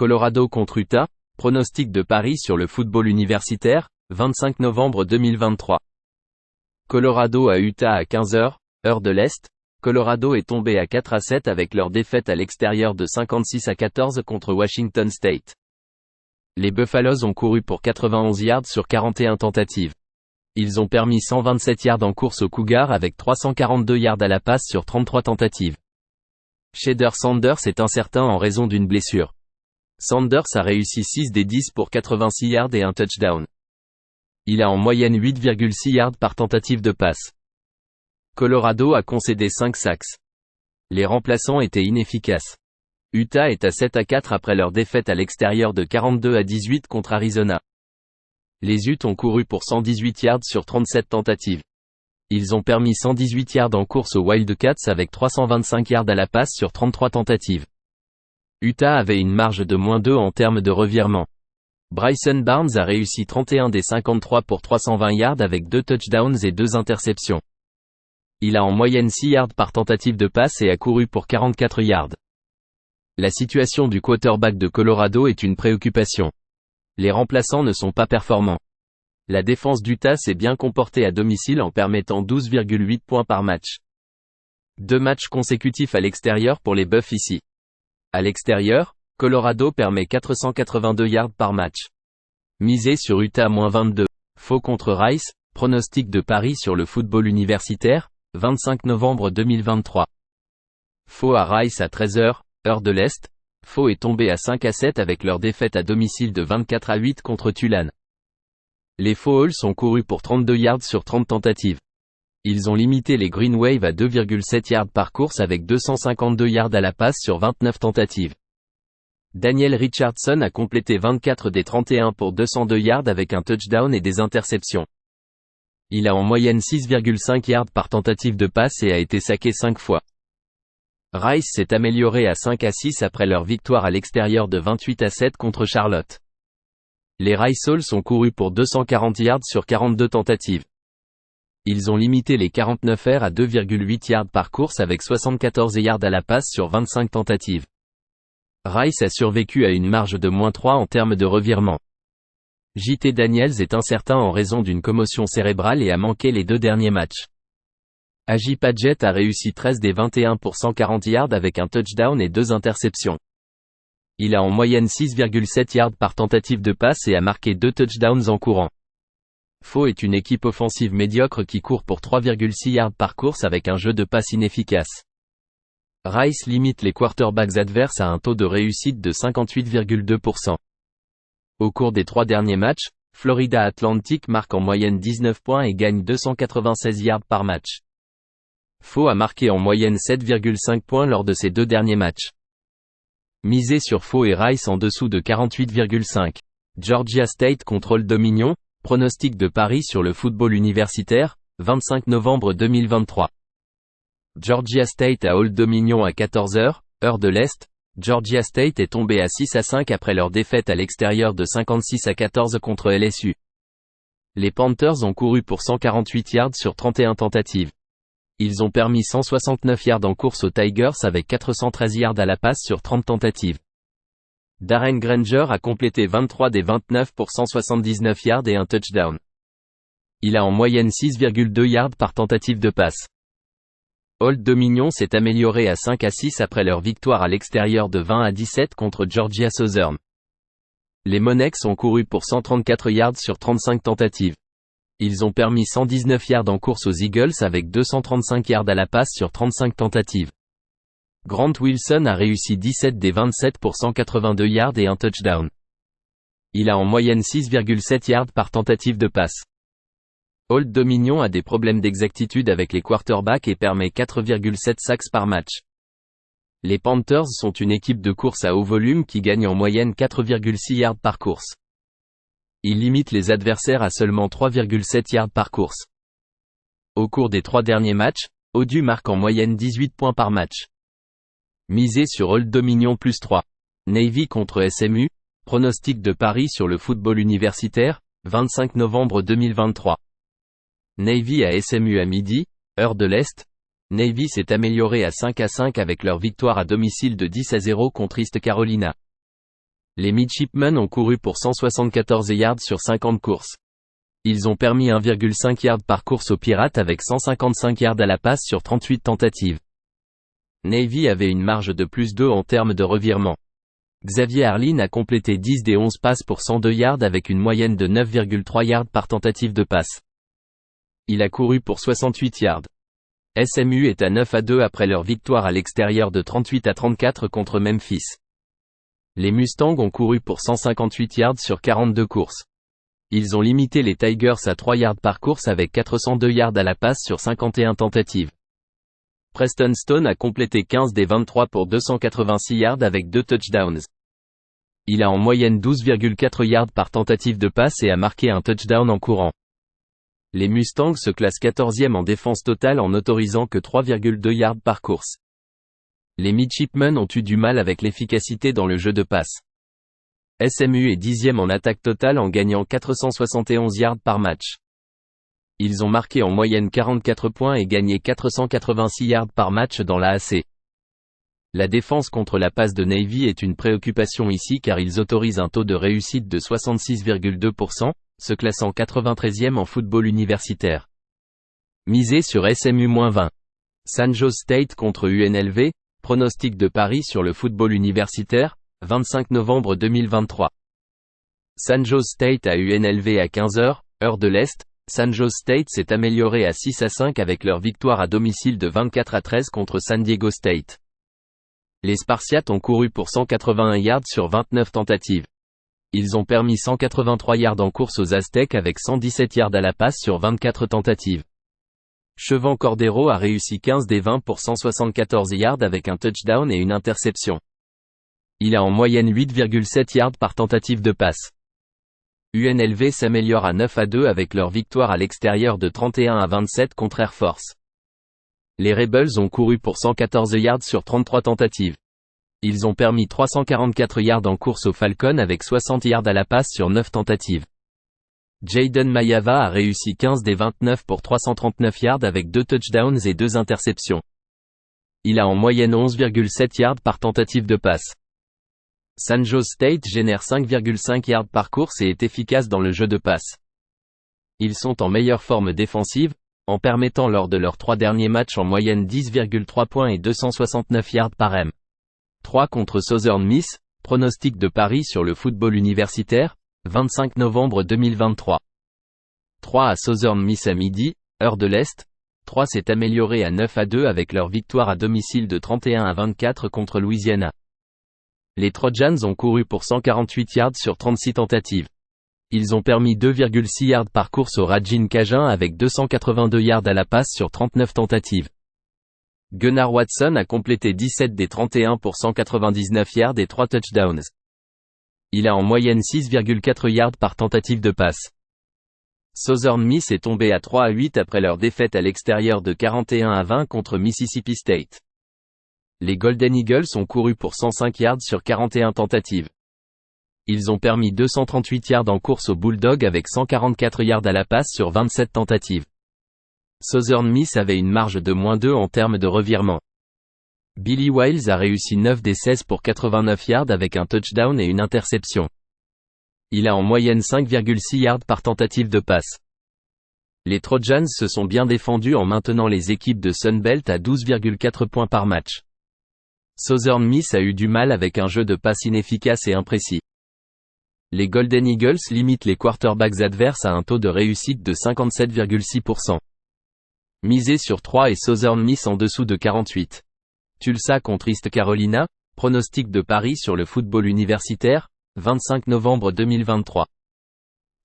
Colorado contre Utah, pronostic de Paris sur le football universitaire, 25 novembre 2023. Colorado à Utah à 15h, heure de l'Est. Colorado est tombé à 4-7 avec leur défaite à l'extérieur de 56-14 contre Washington State. Les Buffaloes ont couru pour 91 yards sur 41 tentatives. Ils ont permis 127 yards en course aux Cougars avec 342 yards à la passe sur 33 tentatives. Shedeur Sanders est incertain en raison d'une blessure. Sanders a réussi 6 des 10 pour 86 yards et un touchdown. Il a en moyenne 8,6 yards par tentative de passe. Colorado a concédé 5 sacks. Les remplaçants étaient inefficaces. Utah est à 7-4 après leur défaite à l'extérieur de 42-18 contre Arizona. Les Utes ont couru pour 118 yards sur 37 tentatives. Ils ont permis 118 yards en course aux Wildcats avec 325 yards à la passe sur 33 tentatives. Utah avait une marge de -2 en termes de revirement. Bryson Barnes a réussi 31 des 53 pour 320 yards avec 2 touchdowns et 2 interceptions. Il a en moyenne 6 yards par tentative de passe et a couru pour 44 yards. La situation du quarterback de Colorado est une préoccupation. Les remplaçants ne sont pas performants. La défense d'Utah s'est bien comportée à domicile en permettant 12,8 points par match. 2 matchs consécutifs à l'extérieur pour les Buffs ici. À l'extérieur, Colorado permet 482 yards par match. Misé sur Utah -22. Faux contre Rice, pronostic de Paris sur le football universitaire, 25 novembre 2023. Faux à Rice à 13h, heure de l'Est. Faux est tombé à 5-7 avec leur défaite à domicile de 24-8 contre Tulane. Les Fowls ont couru pour 32 yards sur 30 tentatives. Ils ont limité les Green Wave à 2,7 yards par course avec 252 yards à la passe sur 29 tentatives. Daniel Richardson a complété 24 des 31 pour 202 yards avec un touchdown et des interceptions. Il a en moyenne 6,5 yards par tentative de passe et a été saqué 5 fois. Rice s'est amélioré à 5-6 après leur victoire à l'extérieur de 28-7 contre Charlotte. Les Riceholes ont couru pour 240 yards sur 42 tentatives. Ils ont limité les 49 R à 2,8 yards par course avec 74 yards à la passe sur 25 tentatives. Rice a survécu à une marge de -3 en termes de revirement. J.T. Daniels est incertain en raison d'une commotion cérébrale et a manqué les 2 derniers matchs. Aji Padgett a réussi 13 des 21 pour 140 yards avec un touchdown et 2 interceptions. Il a en moyenne 6,7 yards par tentative de passe et a marqué 2 touchdowns en courant. Faux est une équipe offensive médiocre qui court pour 3,6 yards par course avec un jeu de passe inefficace. Rice limite les quarterbacks adverses à un taux de réussite de 58,2%. Au cours des 3 derniers matchs, Florida Atlantic marque en moyenne 19 points et gagne 296 yards par match. Faux a marqué en moyenne 7,5 points lors de ces 2 derniers matchs. Misé sur Faux et Rice en dessous de 48,5. Georgia State contre Old Dominion, pronostic de Paris sur le football universitaire, 25 novembre 2023. Georgia State à Old Dominion à 14h, heure de l'Est. Georgia State est tombé à 6-5 après leur défaite à l'extérieur de 56-14 contre LSU. Les Panthers ont couru pour 148 yards sur 31 tentatives. Ils ont permis 169 yards en course aux Tigers avec 413 yards à la passe sur 30 tentatives. Darren Granger a complété 23 des 29 pour 179 yards et un touchdown. Il a en moyenne 6,2 yards par tentative de passe. Old Dominion s'est amélioré à 5-6 après leur victoire à l'extérieur de 20-17 contre Georgia Southern. Les Monarchs ont couru pour 134 yards sur 35 tentatives. Ils ont permis 119 yards en course aux Eagles avec 235 yards à la passe sur 35 tentatives. Grant Wilson a réussi 17 des 27 pour 182 yards et un touchdown. Il a en moyenne 6,7 yards par tentative de passe. Old Dominion a des problèmes d'exactitude avec les quarterbacks et permet 4,7 sacks par match. Les Panthers sont une équipe de course à haut volume qui gagne en moyenne 4,6 yards par course. Ils limitent les adversaires à seulement 3,7 yards par course. Au cours des 3 derniers matchs, ODU marque en moyenne 18 points par match. Misé sur Old Dominion +3. Navy contre SMU, pronostic de Paris sur le football universitaire, 25 novembre 2023. Navy à SMU à midi, heure de l'Est. Navy s'est amélioré à 5-5 avec leur victoire à domicile de 10-0 contre East Carolina. Les Midshipmen ont couru pour 174 yards sur 50 courses. Ils ont permis 1,5 yard par course aux Pirates avec 155 yards à la passe sur 38 tentatives. Navy avait une marge de plus 2 en termes de revirement. Xavier Harline a complété 10 des 11 passes pour 102 yards avec une moyenne de 9,3 yards par tentative de passe. Il a couru pour 68 yards. SMU est à 9-2 après leur victoire à l'extérieur de 38-34 contre Memphis. Les Mustangs ont couru pour 158 yards sur 42 courses. Ils ont limité les Tigers à 3 yards par course avec 402 yards à la passe sur 51 tentatives. Preston Stone a complété 15 des 23 pour 286 yards avec 2 touchdowns. Il a en moyenne 12,4 yards par tentative de passe et a marqué un touchdown en courant. Les Mustangs se classent 14e en défense totale en n'autorisant que 3,2 yards par course. Les Midshipmen ont eu du mal avec l'efficacité dans le jeu de passe. SMU est 10e en attaque totale en gagnant 471 yards par match. Ils ont marqué en moyenne 44 points et gagné 486 yards par match dans l'AAC. La défense contre la passe de Navy est une préoccupation ici car ils autorisent un taux de réussite de 66,2%, se classant 93e en football universitaire. Misez sur SMU-20. San Jose State contre UNLV, pronostic de Paris sur le football universitaire, 25 novembre 2023. San Jose State à UNLV à 15h, heure de l'Est. San Jose State s'est amélioré à 6-5 avec leur victoire à domicile de 24-13 contre San Diego State. Les Spartiates ont couru pour 181 yards sur 29 tentatives. Ils ont permis 183 yards en course aux Aztèques avec 117 yards à la passe sur 24 tentatives. Chevan Cordero a réussi 15 des 20 pour 174 yards avec un touchdown et une interception. Il a en moyenne 8,7 yards par tentative de passe. UNLV s'améliore à 9-2 avec leur victoire à l'extérieur de 31-27 contre Air Force. Les Rebels ont couru pour 114 yards sur 33 tentatives. Ils ont permis 344 yards en course aux Falcons avec 60 yards à la passe sur 9 tentatives. Jayden Mayava a réussi 15 des 29 pour 339 yards avec 2 touchdowns et 2 interceptions. Il a en moyenne 11,7 yards par tentative de passe. San Jose State génère 5,5 yards par course et est efficace dans le jeu de passe. Ils sont en meilleure forme défensive, en permettant lors de leurs 3 derniers matchs en moyenne 10,3 points et 269 yards par M. 3 contre Southern Miss, pronostic de Paris sur le football universitaire, 25 novembre 2023. 3 à Southern Miss à midi, heure de l'Est. 3 s'est amélioré à 9-2 avec leur victoire à domicile de 31-24 contre Louisiana. Les Trojans ont couru pour 148 yards sur 36 tentatives. Ils ont permis 2,6 yards par course au Ragin Cajun avec 282 yards à la passe sur 39 tentatives. Gunnar Watson a complété 17 des 31 pour 199 yards et 3 touchdowns. Il a en moyenne 6,4 yards par tentative de passe. Southern Miss est tombé à 3-8 après leur défaite à l'extérieur de 41-20 contre Mississippi State. Les Golden Eagles ont couru pour 105 yards sur 41 tentatives. Ils ont permis 238 yards en course aux Bulldogs avec 144 yards à la passe sur 27 tentatives. Southern Miss avait une marge de -2 en termes de revirement. Billy Wiles a réussi 9 des 16 pour 89 yards avec un touchdown et une interception. Il a en moyenne 5,6 yards par tentative de passe. Les Trojans se sont bien défendus en maintenant les équipes de Sunbelt à 12,4 points par match. Southern Miss a eu du mal avec un jeu de passe inefficace et imprécis. Les Golden Eagles limitent les quarterbacks adverses à un taux de réussite de 57,6%. Misez sur 3 et Southern Miss en dessous de 48. Tulsa contre East Carolina, pronostic de Paris sur le football universitaire, 25 novembre 2023.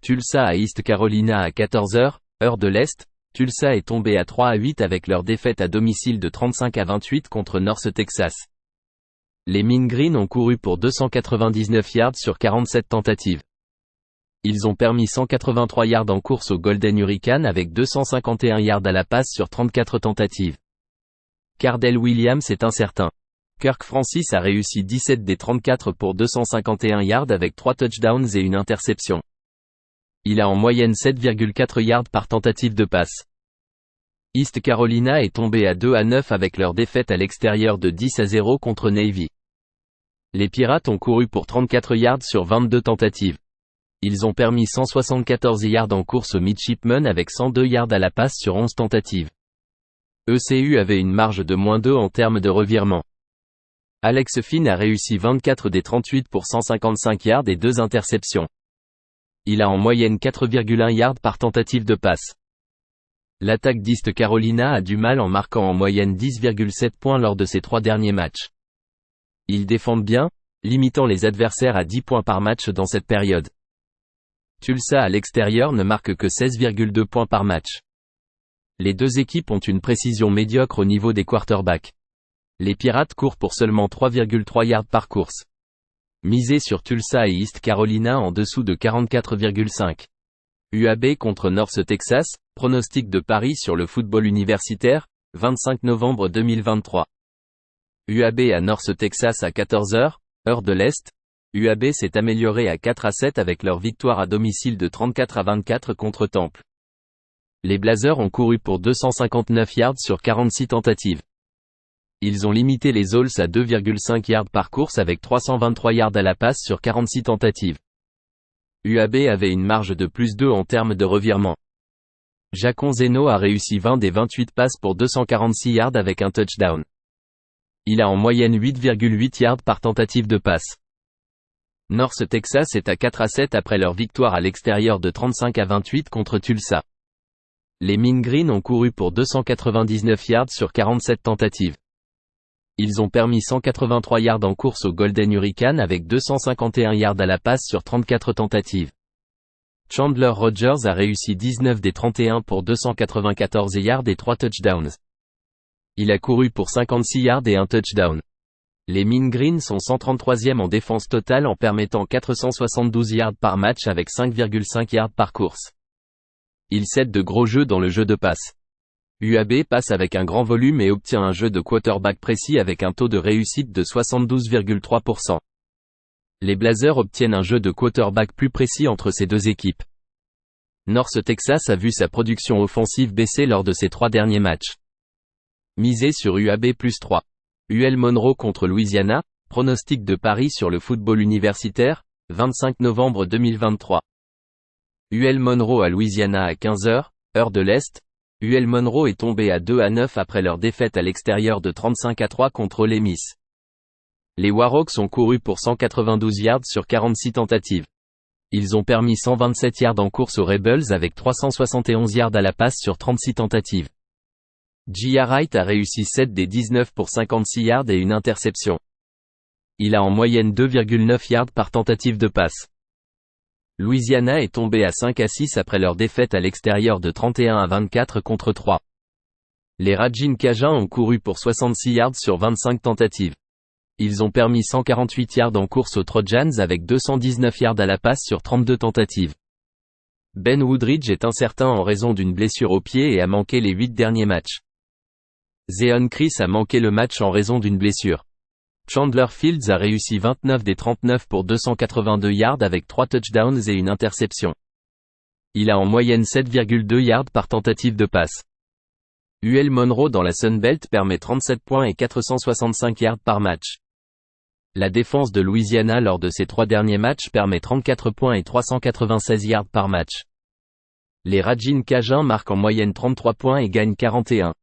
Tulsa à East Carolina à 14h, heure de l'Est. Tulsa est tombé à 3-8 avec leur défaite à domicile de 35-28 contre North Texas. Les Mean Green ont couru pour 299 yards sur 47 tentatives. Ils ont permis 183 yards en course au Golden Hurricane avec 251 yards à la passe sur 34 tentatives. Cardell Williams est incertain. Kirk Francis a réussi 17 des 34 pour 251 yards avec 3 touchdowns et une interception. Il a en moyenne 7,4 yards par tentative de passe. East Carolina est tombé à 2-9 avec leur défaite à l'extérieur de 10-0 contre Navy. Les Pirates ont couru pour 34 yards sur 22 tentatives. Ils ont permis 174 yards en course aux Midshipmen avec 102 yards à la passe sur 11 tentatives. ECU avait une marge de -2 en termes de revirement. Alex Finn a réussi 24 des 38 pour 155 yards et 2 interceptions. Il a en moyenne 4,1 yards par tentative de passe. L'attaque d'East Carolina a du mal en marquant en moyenne 10,7 points lors de ses 3 derniers matchs. Ils défendent bien, limitant les adversaires à 10 points par match dans cette période. Tulsa à l'extérieur ne marque que 16,2 points par match. Les deux équipes ont une précision médiocre au niveau des quarterbacks. Les Pirates courent pour seulement 3,3 yards par course. Misez sur Tulsa et East Carolina en dessous de 44,5. UAB contre North Texas, pronostic de Paris sur le football universitaire, 25 novembre 2023. UAB à North Texas à 14h, heure de l'Est. UAB s'est amélioré à 4-7 avec leur victoire à domicile de 34-24 contre Temple. Les Blazers ont couru pour 259 yards sur 46 tentatives. Ils ont limité les Owls à 2,5 yards par course avec 323 yards à la passe sur 46 tentatives. UAB avait une marge de +2 en termes de revirement. Jacon Zeno a réussi 20 des 28 passes pour 246 yards avec un touchdown. Il a en moyenne 8,8 yards par tentative de passe. North Texas est à 4-7 après leur victoire à l'extérieur de 35-28 contre Tulsa. Les Mean Green ont couru pour 299 yards sur 47 tentatives. Ils ont permis 183 yards en course au Golden Hurricane avec 251 yards à la passe sur 34 tentatives. Chandler Rogers a réussi 19 des 31 pour 294 yards et 3 touchdowns. Il a couru pour 56 yards et un touchdown. Les Mean Green sont 133e en défense totale en permettant 472 yards par match avec 5,5 yards par course. Ils cèdent de gros jeux dans le jeu de passe. UAB passe avec un grand volume et obtient un jeu de quarterback précis avec un taux de réussite de 72,3%. Les Blazers obtiennent un jeu de quarterback plus précis entre ces deux équipes. North Texas a vu sa production offensive baisser lors de ses 3 derniers matchs. Misez sur UAB +3. UL Monroe contre Louisiana, pronostic de Paris sur le football universitaire, 25 novembre 2023. UL Monroe à Louisiana à 15h, heure de l'Est. UL Monroe est tombé à 2-9 après leur défaite à l'extérieur de 35-3 contre Ole Miss. Les Warhawks ont couru pour 192 yards sur 46 tentatives. Ils ont permis 127 yards en course aux Rebels avec 371 yards à la passe sur 36 tentatives. J.A. Wright a réussi 7 des 19 pour 56 yards et une interception. Il a en moyenne 2,9 yards par tentative de passe. Louisiana est tombé à 5-6 après leur défaite à l'extérieur de 31-24 contre 3. Les Ragin Cajuns ont couru pour 66 yards sur 25 tentatives. Ils ont permis 148 yards en course aux Trojans avec 219 yards à la passe sur 32 tentatives. Ben Woodridge est incertain en raison d'une blessure au pied et a manqué les 8 derniers matchs. Zeon Chris a manqué le match en raison d'une blessure. Chandler Fields a réussi 29 des 39 pour 282 yards avec 3 touchdowns et une interception. Il a en moyenne 7,2 yards par tentative de passe. UL Monroe dans la Sun Belt permet 37 points et 465 yards par match. La défense de Louisiana lors de ses 3 derniers matchs permet 34 points et 396 yards par match. Les Ragin Cajuns marquent en moyenne 33 points et gagnent 41.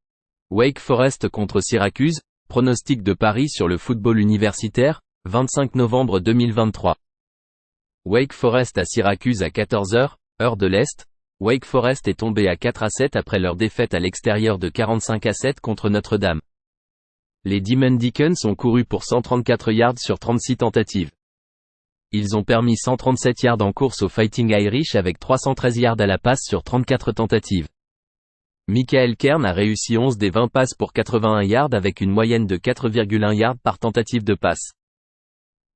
Wake Forest contre Syracuse, pronostic de Paris sur le football universitaire, 25 novembre 2023. Wake Forest à Syracuse à 14h, heure de l'Est. Wake Forest est tombé à 4-7 après leur défaite à l'extérieur de 45-7 contre Notre-Dame. Les Demon Deacons ont couru pour 134 yards sur 36 tentatives. Ils ont permis 137 yards en course au Fighting Irish avec 313 yards à la passe sur 34 tentatives. Michael Kern a réussi 11 des 20 passes pour 81 yards avec une moyenne de 4,1 yards par tentative de passe.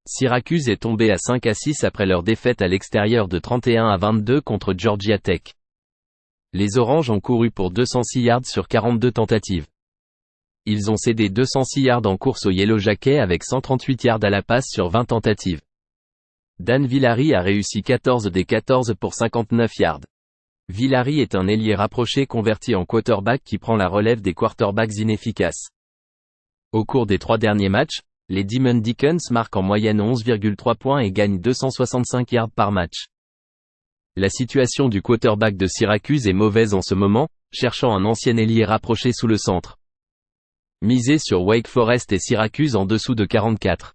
Syracuse est tombé à 5-6 après leur défaite à l'extérieur de 31-22 contre Georgia Tech. Les Oranges ont couru pour 206 yards sur 42 tentatives. Ils ont cédé 206 yards en course au Yellow Jackets avec 138 yards à la passe sur 20 tentatives. Dan Villari a réussi 14 des 14 pour 59 yards. Villari est un ailier rapproché converti en quarterback qui prend la relève des quarterbacks inefficaces. Au cours des 3 derniers matchs, Les Demon Deacons marquent en moyenne 11,3 points et gagnent 265 yards par match. La situation du quarterback de Syracuse est mauvaise en ce moment, cherchant un ancien ailier rapproché sous le centre. Misez sur Wake Forest et Syracuse en dessous de 44.